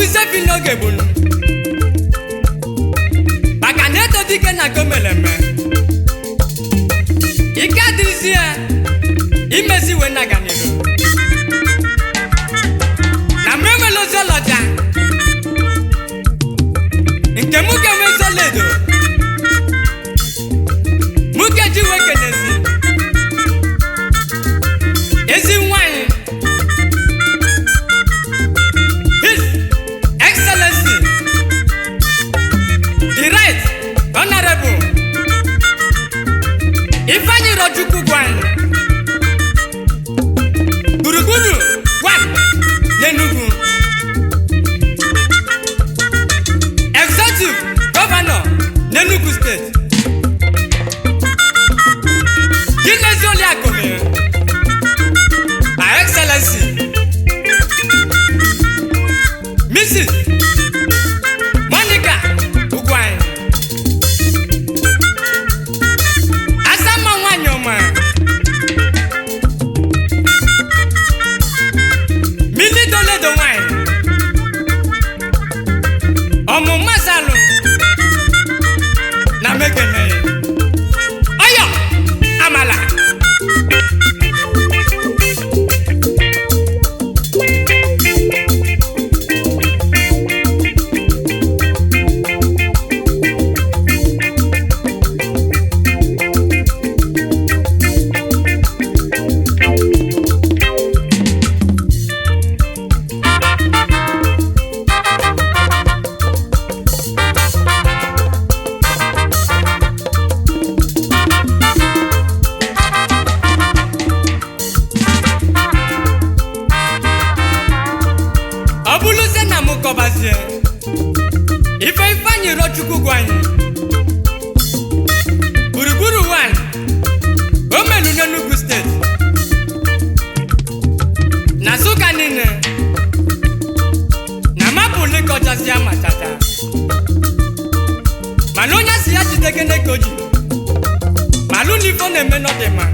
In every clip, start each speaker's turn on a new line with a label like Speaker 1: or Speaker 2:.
Speaker 1: Obuzefi n'oge gbunu maka na eto dike na gomeleme ike adịzi ya imezi we na ganiro na mewele ozoloja nke mụ ga-enwe zoledo mụ ga-eji we kenezi ezi nwanyị His Excellency the Right Honorable Ifeanyi Rochukwu Gwanyị gburugburu Gwan n'Enugu Executive Governor n'Enugu State Gilezi Oliakome Her Excellency Mrs. Monica Ugwany Asama Nwanyoma Mili Doledo Wine Ọmụma Salụ na Mekene Oyo Amala Obuluze na mukobazie Ifeanyi Rochukwu Gwanyị gburugburu 1 Omelu n'Enugu State na Nsụka niile na mapụli kọchasị ya machata mana onye si ya jidegene ka o ji malụ n'ifo na-eme n'ọdịma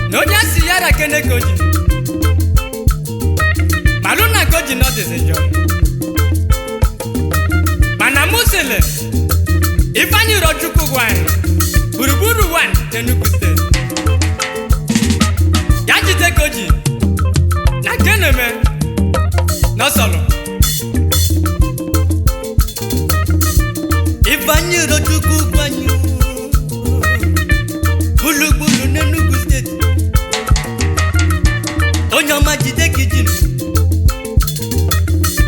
Speaker 1: na onye si ya rakene ka o ji Maluna goji no disejo Mana musele Ifeanyi Rochukwu Gwanyị gburugburu 1 n'Enugu State Yajide goji na keneme no solo Ifeanyi Rochukwu Gwanyị gburugburu n'Enugu State Onyoma jide kijin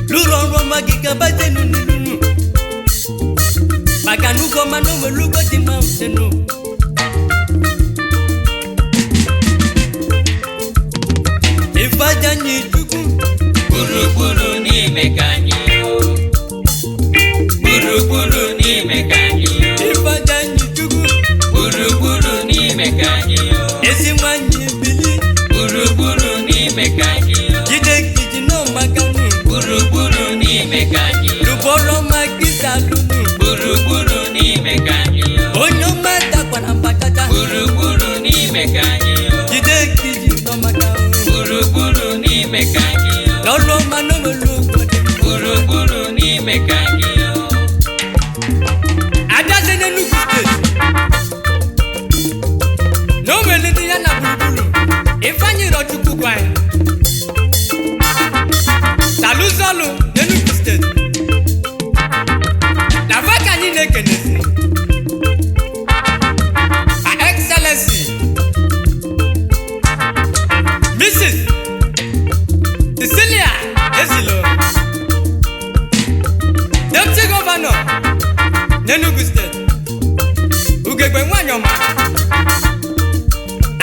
Speaker 1: Luro magiga batenu nunu Maganugo mano melugo di mountainu Ifeanyi Chukwu Gburugburu n'ime kanyi Gburugburu n'ime kanyi Ifeanyi Chukwu Gburugburu n'ime kanyi Ezi nwanyị bili Gburugburu n'ime kanyi Jide kiji no maganu Gburugburu n'ime kanyi Luboro magisa lunu Gburugburu n'ime kanyi Onyoma dakwana mbachata Gburugburu n'ime kanyi Jide kiji no maganu Gburugburu n'ime kanyi Lolo mano melugo Gburugburu n'ime kanyi Adaze n'Enugu State No welidi ya na gburugburu Ifeanyi Rochukwu Gwanyị Saluzolu n'Enugu State na vaka anyị na-ekenezi Her Excellency Mrs. Cecilia Ezilo Deputy Governor n'Enugu State Ugegbe Nwanyọma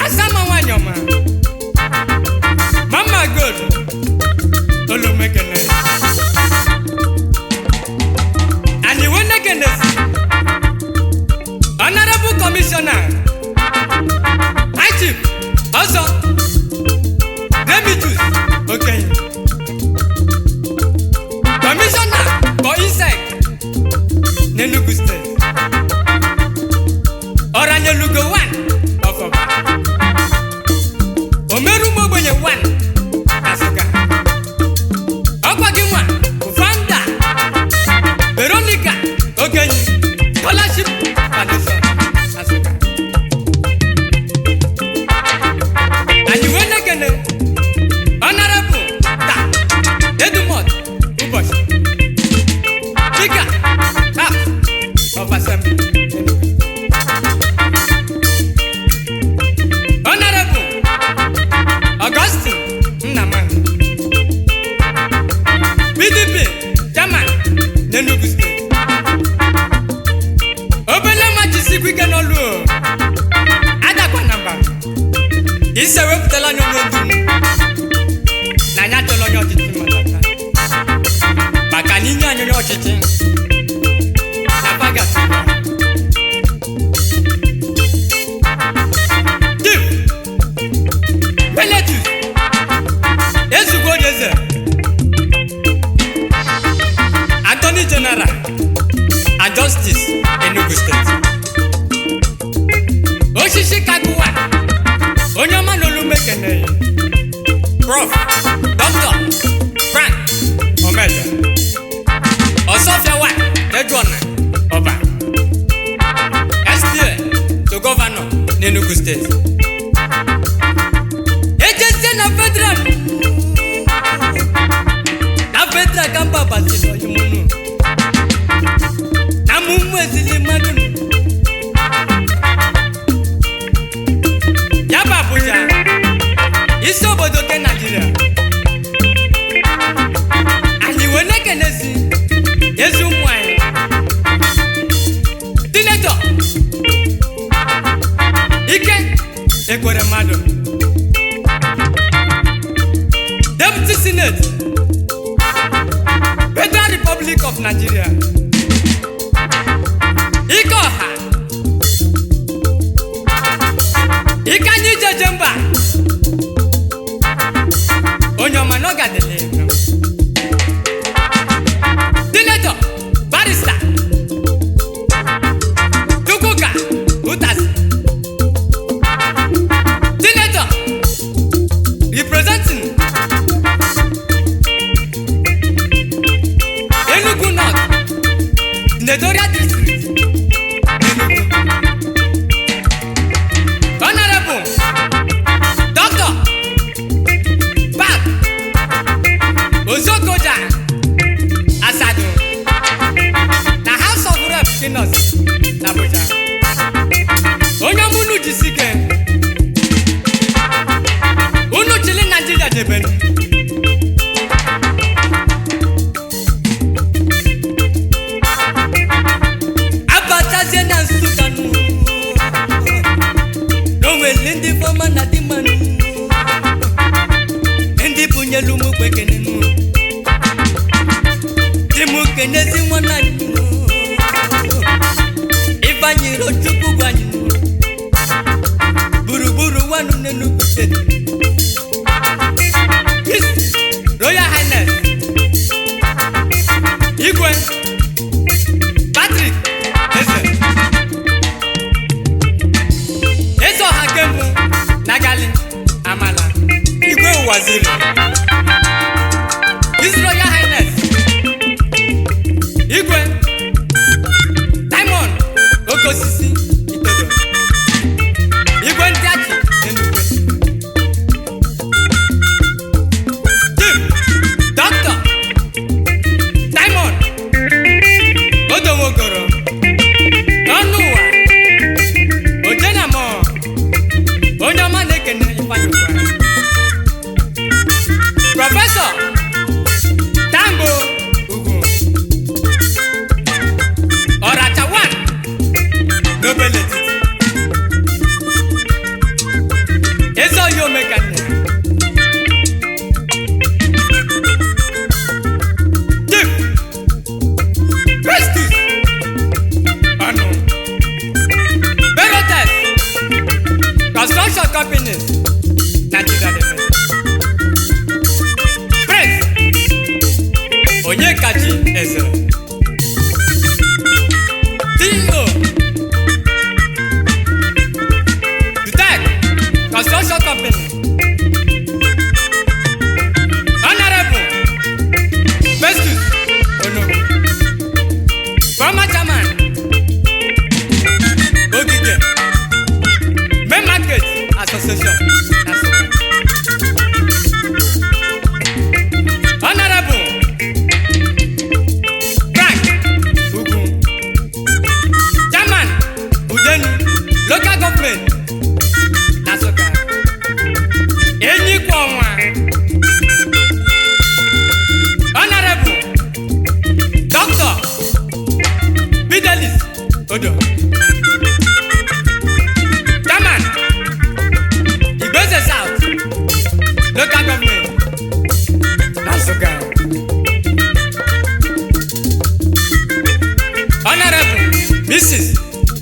Speaker 1: Asama Nwanyọma Mama Gold Olumekene and you won't get this Honorable Commissioner High Chief also Demitus okay Commissioner for Insect n'Enugu State Oranyelugo 1 of Oba Omeru Mogbenye 1 Asuka PDP chairman n'Enugu State. Obele majisi kwike n'olu adakwa namba ise wepụtala n'otu na anya chọrọ onye ọchịchị matata maka na inye anyị onye ọchịchị na pagat Chief Meletus Ezugbo Eze Attorney General and Justice Enugu State. Oshishi Kaguwa onye ọma n'olu mekene Prof. Dr. Frank Omeja Osofia Edwona Oba STA to Governor n'Enugu State. Agency na Federal Kamba Basilo Yumunu na mumu ezili mmadụ Yaba Abuja isi obodo ke Nigeria anyị wene kenezi ezi ụmụ anyị Senator Ike Ekwere mmadụ Deputy Senate Federal Republic of Nigeria Ike Ọha Ike anyị jeje mba onye ọma n'ọgadele Senator Barrister Chukwuka Utasi Senator representing Enugu North Senatorial District Enugu Honorable Dr. Pat Ozokoja Asadu na House of Reps Kinos na Abuja onye ọmụnụ jisike unu chili Nigeria jebenu abatazie na Nsukanu n'onwere ndị fọma na dị mmanụ ndị bunyelu m kwekenenu dị m kenezi nwana Ifeanyi Chukwu gwanyị gburugburu wanu n'Enugu State. His Royal Highness Igwe Patrick Eze Ọha Kembu Nagali Amala Igwe Waziri His Royal Highness Igwe Diamond Okosisi Itodo Igwe Ndiachi Enugu Chief Dr. Diamond Odomogoro Ọnụwa Ojenamo onye ọma na-ekene Ifeanyi Professor Tambo Ugwu Ọrachawan Nobel Etiti Ezoyo Mekane Chief Festus Anu Berotes Construction Companies Nigeria Limited Prince Onyekachi Eze CEO Dutech Construction Company Honorable Festus Onowu Former Chairman Ogige Main Market Association Honorable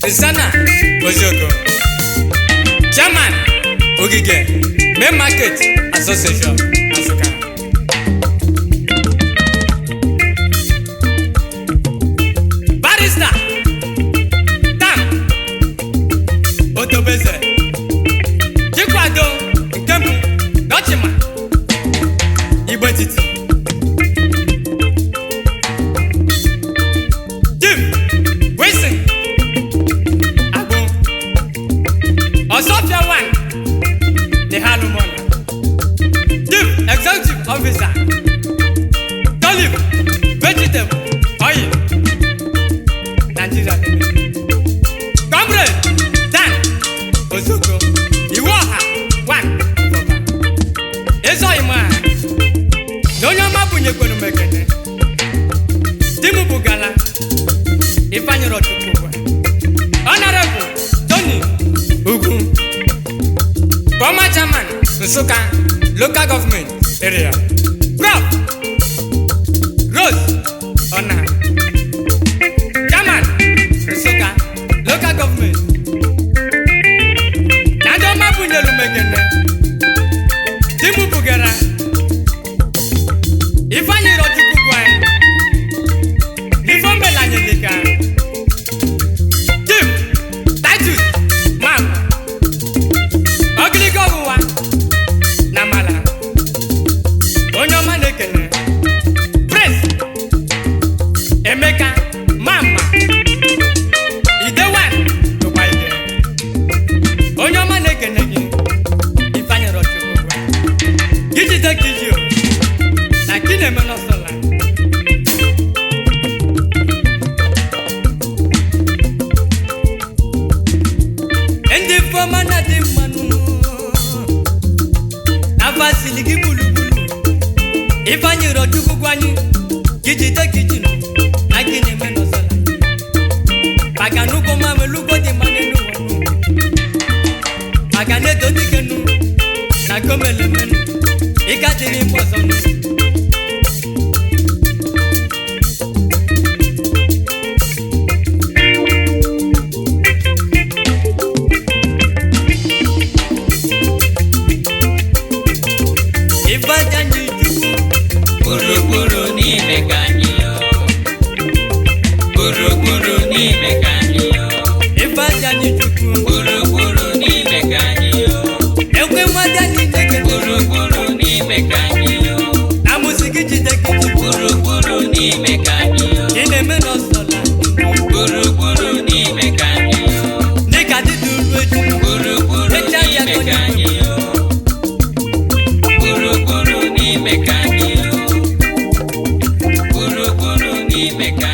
Speaker 1: Susanna Ojogo, Chairman Ogige Main Market Association Asuka. Barrister Tam Otobeze Chikwado Nkembu Dochima Igbo Titi Chief Wilson Agbo Osofia One The Halumona Chief Executive Officer Olive Vegetable Oil Nigeria Comrade Dan Ozuko Iwoha One Ezo Ima Nonyama Bunyekwenu Mekene Timu Bugala Ifanyoro Tukubwa Honorable Tony Ugu Former Chairman Nsuka Local Government Area Prof Rose Ona Chairman Nsuka Local Government Najoma Bunyelu Mekene Timu Bugara Ifanyoro Tukubwa Nifombe Lanyelika Chief Titus Mam Ogligowa Namala Onyoma Nekene Prince Emeka Mama Idewan Tupaide Onyoma Nekene Ifanyoro Tukubwa Gijite Kijio Na Kine Menosola Fomana de manu Avasiligi bulu bulu Ifanyiro tukugwanyi Kijite kijino Nakine meno sola Paganuko mame luko di manenu wanu Pagane dodi kenu Nakomele menu Ikatiri mbosonu
Speaker 2: Buru ni mekanyo Buru ni mekanyo
Speaker 1: Ifanyani chuku
Speaker 2: Buru ni mekanyo
Speaker 1: Ekwe madani teke
Speaker 2: Buru ni mekanyo
Speaker 1: Na musiki jiteke
Speaker 2: Buru ni mekanyo
Speaker 1: Kine meno sola
Speaker 2: Buru ni mekanyo
Speaker 1: Nikati dulweju
Speaker 2: Buru ni mekanyo Buru ni mekanyo Buru ni mekanyo